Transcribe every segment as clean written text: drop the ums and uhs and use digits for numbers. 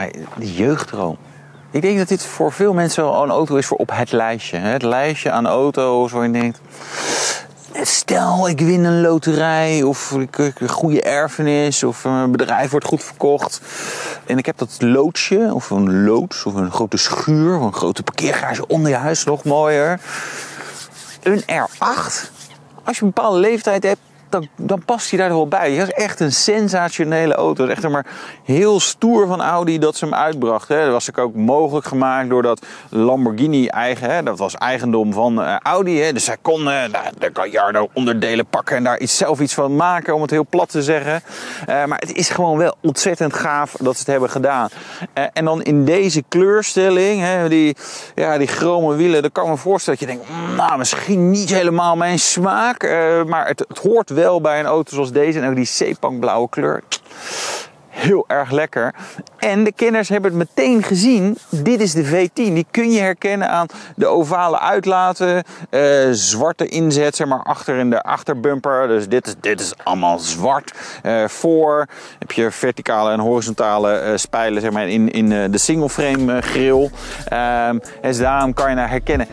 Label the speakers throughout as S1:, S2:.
S1: mij de jeugddroom. Ik denk dat dit voor veel mensen een auto is voor op het lijstje. Het lijstje aan auto's waar je denkt... Stel, ik win een loterij of ik een goede erfenis of een bedrijf wordt goed verkocht. En ik heb dat loodsje of een loods of een grote schuur of een grote parkeergarage onder je huis, nog mooier. Een R8, als je een bepaalde leeftijd hebt, dan past hij daar wel bij. Dat is echt een sensationele auto. Het is echt maar heel stoer van Audi dat ze hem uitbracht. Dat was ook mogelijk gemaakt doordat Lamborghini dat was eigendom van Audi. Dus zij kon de Gallardo onderdelen pakken en daar zelf iets van maken, om het heel plat te zeggen. Maar het is gewoon wel ontzettend gaaf dat ze het hebben gedaan. En dan in deze kleurstelling, die chrome wielen, dan kan ik me voorstellen dat je denkt, nou, misschien niet helemaal mijn smaak, maar het hoort wel bij een auto zoals deze. En ook die zeepbankblauwe kleur. Heel erg lekker. En de kenners hebben het meteen gezien. Dit is de V10. Die kun je herkennen aan de ovale uitlaten. Zwarte inzet, zeg maar, achter in de achterbumper. Dus dit is allemaal zwart. Voor heb je verticale en horizontale spijlen, zeg maar, in de single frame grill. Dus daarom kan je naar herkennen.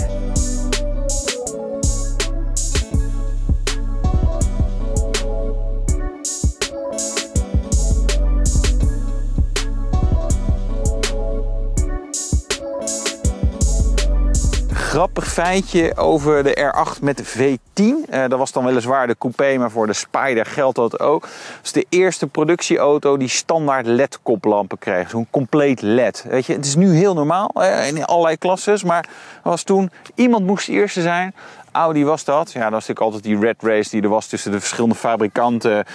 S1: Grappig feitje over de R8 met de V10. Dat was dan weliswaar de coupé, maar voor de Spider geldt dat ook. Dat is de eerste productieauto die standaard LED-koplampen kreeg. Zo'n compleet LED. Weet je, het is nu heel normaal in allerlei klasses, maar was toen iemand moest de eerste zijn. Audi was dat. Ja, dat was natuurlijk altijd die red race die er was tussen de verschillende fabrikanten.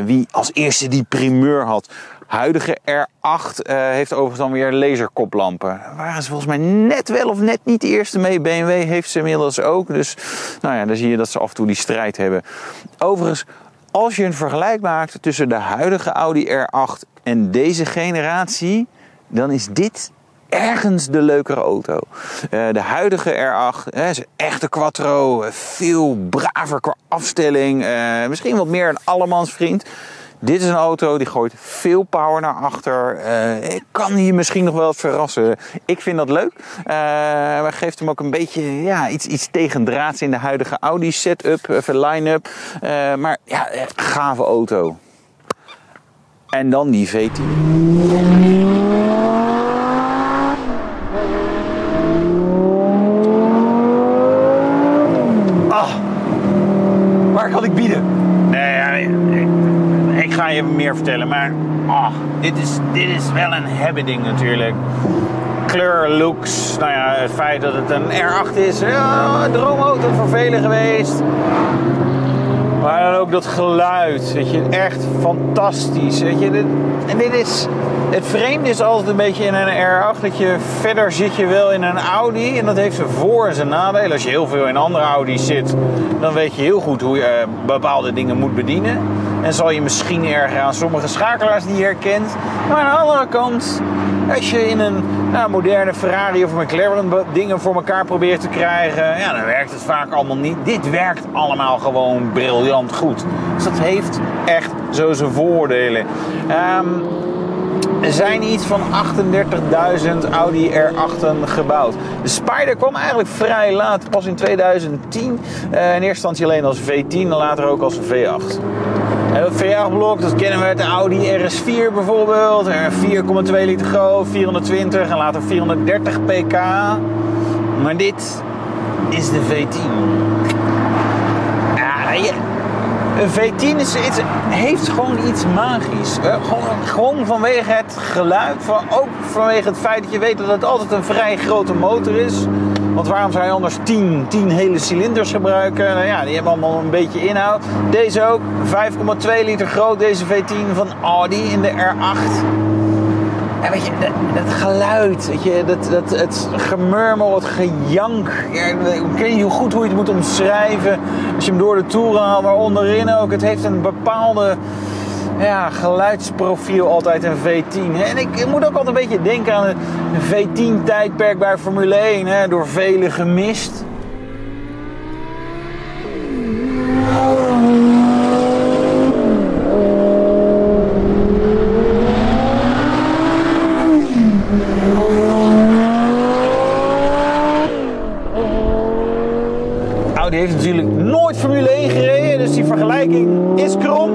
S1: Wie als eerste die primeur had. Huidige R8 heeft overigens dan weer laserkoplampen. Daar waren ze volgens mij net wel of net niet de eerste mee. BMW heeft ze inmiddels ook. Dus nou ja, dan zie je dat ze af en toe die strijd hebben. Overigens, als je een vergelijk maakt tussen de huidige Audi R8 en deze generatie, dan is dit ergens de leukere auto. De huidige R8 is een echte quattro. Veel braver qua afstelling. Misschien wat meer een allemansvriend. Dit is een auto die gooit veel power naar achter. Kan hier misschien nog wel wat verrassen. Ik vind dat leuk. Maar geeft hem ook een beetje iets tegendraads in de huidige Audi setup, line-up. Maar ja, gave auto. En dan die V10. Waar kan ik bieden? Ik ga je meer vertellen, maar dit is wel een hebbeding natuurlijk. Kleur, looks, nou ja, het feit dat het een R8 is, een droomauto voor velen geweest. Maar dan ook dat geluid, weet je, echt fantastisch. Weet je, en dit is, het vreemde is altijd een beetje in een R8 dat je verder zit je wel in een Audi en dat heeft zijn voor- en zijn nadelen. Als je heel veel in andere Audi's zit, dan weet je heel goed hoe je bepaalde dingen moet bedienen. En zal je misschien erger aan sommige schakelaars die je herkent. Maar aan de andere kant, als je in een moderne Ferrari of McLaren dingen voor elkaar probeert te krijgen, ja, dan werkt het vaak allemaal niet. Dit werkt allemaal gewoon briljant goed. Dus dat heeft echt zo zijn voordelen. Er zijn iets van 38.000 Audi R8'en gebouwd. De Spider kwam eigenlijk vrij laat, pas in 2010. In eerste instantie alleen als V10 en later ook als V8. En dat V8-blok, dat kennen we uit de Audi RS4 bijvoorbeeld. 4,2 liter groot, 420 en later 430 pk. Maar dit is de V10. Ja, een V10 heeft gewoon iets magisch. Gewoon vanwege het geluid. Ook vanwege het feit dat je weet dat het altijd een vrij grote motor is. Want waarom zou je anders 10 hele cilinders gebruiken? Nou ja, die hebben allemaal een beetje inhoud. Deze ook, 5,2 liter groot, deze V10 van Audi in de R8. Ja, weet je, dat geluid, weet je, het gemurmel, het gejank. Ja, ik weet niet goed hoe je het moet omschrijven. Als je hem door de toeren haalt, maar onderin ook. Het heeft een bepaalde geluidsprofiel altijd, een V10. En ik moet ook altijd een beetje denken aan een V10-tijdperk bij Formule 1. Door velen gemist. vergelijking is krom.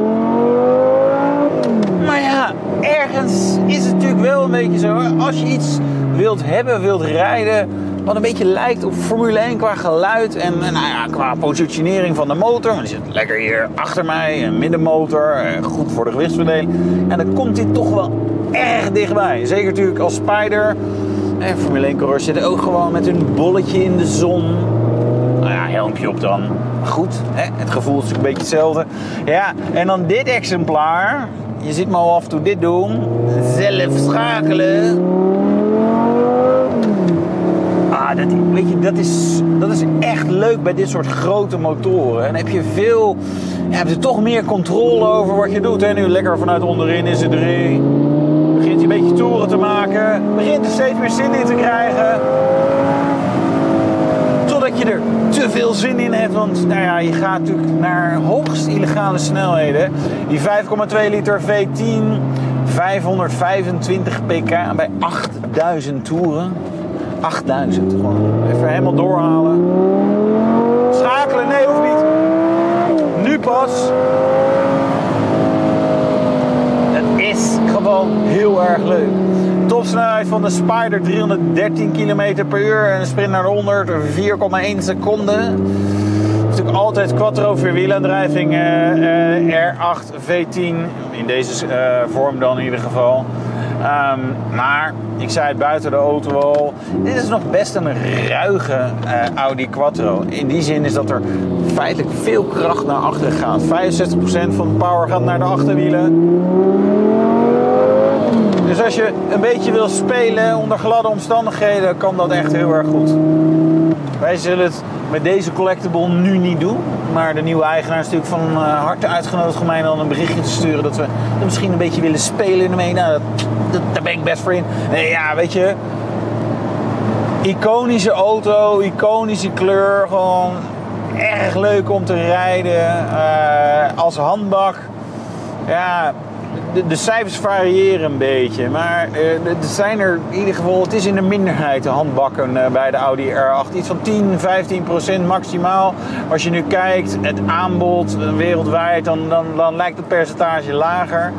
S1: Maar ja, ergens is het natuurlijk wel een beetje zo. Als je iets wilt hebben, wilt rijden, wat een beetje lijkt op Formule 1 qua geluid en nou ja, qua positionering van de motor. Want die zit lekker hier achter mij, een middenmotor, goed voor de gewichtsverdeling. En dan komt dit toch wel erg dichtbij. Zeker natuurlijk als Spider. En Formule 1 coureurs zitten ook gewoon met hun bolletje in de zon. Nou ja, helmpje op dan. Maar goed, hè, het gevoel is natuurlijk een beetje hetzelfde. Ja, en dan dit exemplaar. Je ziet me al af en toe dit doen. Zelf schakelen. Weet je, dat is echt leuk bij dit soort grote motoren. En heb je hebt er toch meer controle over wat je doet. Hè? Nu lekker vanuit onderin is het 3. Begint je een beetje toeren te maken. Begint er steeds meer zin in te krijgen. Totdat je er te veel zin in hebt. Want nou ja, je gaat natuurlijk naar hoogst illegale snelheden. Die 5,2 liter V10. 525 pk bij 8000 toeren. 8000, gewoon even helemaal doorhalen. Schakelen, nee, hoeft niet. Nu pas. Het is gewoon heel erg leuk. Topsnelheid van de Spider 313 km per uur en een sprint naar de 100 4,1 seconden. Natuurlijk altijd quattro vierwielaandrijving R8 V10 in deze vorm dan in ieder geval. Maar ik zei het buiten de auto al, dit is nog best een ruige Audi Quattro. In die zin is dat er feitelijk veel kracht naar achteren gaat. 65% van de power gaat naar de achterwielen. Dus als je een beetje wil spelen onder gladde omstandigheden, kan dat echt heel erg goed. Wij zullen het met deze collectible nu niet doen. Maar de nieuwe eigenaar is natuurlijk van harte uitgenodigd om mij dan een berichtje te sturen dat we er misschien een beetje willen spelen ermee. Nou, daar ben ik best voor in. Nee, ja, weet je. Iconische auto, iconische kleur. Gewoon erg leuk om te rijden. Als handbak. Ja, de cijfers variëren een beetje. Maar er zijn er in ieder geval, het is in de minderheid de handbakken bij de Audi R8. Iets van 10-15% maximaal. Als je nu kijkt, het aanbod wereldwijd, dan lijkt het percentage lager.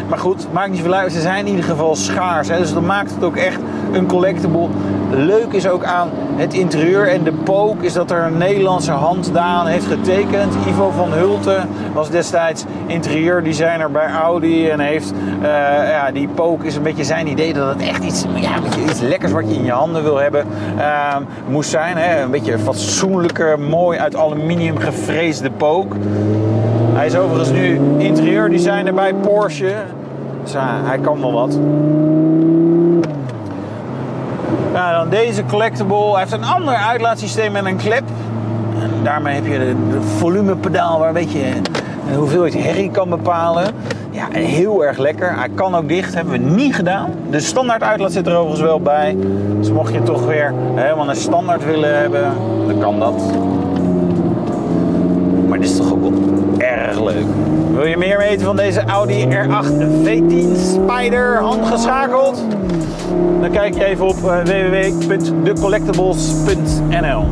S1: Maar goed, maakt niet zoveel uit. Ze zijn in ieder geval schaars. Hè? Dus dat maakt het ook echt een collectible. Leuk is ook aan het interieur en de pook is dat er een Nederlandse hand daaraan heeft getekend. Ivo van Hulten was destijds interieurdesigner bij Audi en heeft die pook is een beetje zijn idee dat het echt iets lekkers wat je in je handen wil hebben moest zijn. Hè? Een beetje fatsoenlijke, mooi uit aluminium gefreesde pook. Hij is overigens nu interieurdesigner bij Porsche. Dus hij kan wel wat. Nou, dan deze collectible. Hij heeft een ander uitlaatsysteem met een klep. En daarmee heb je de volumepedaal waar een beetje de hoeveelheid herrie kan bepalen. Ja, heel erg lekker. Hij kan ook dicht. Hebben we niet gedaan. De standaard uitlaat zit er overigens wel bij. Dus mocht je toch weer helemaal een standaard willen hebben, dan kan dat. Maar dit is toch ook wel erg leuk. Wil je meer weten van deze Audi R8 V10 Spider handgeschakeld? Dan kijk je even op www.decollectibles.nl.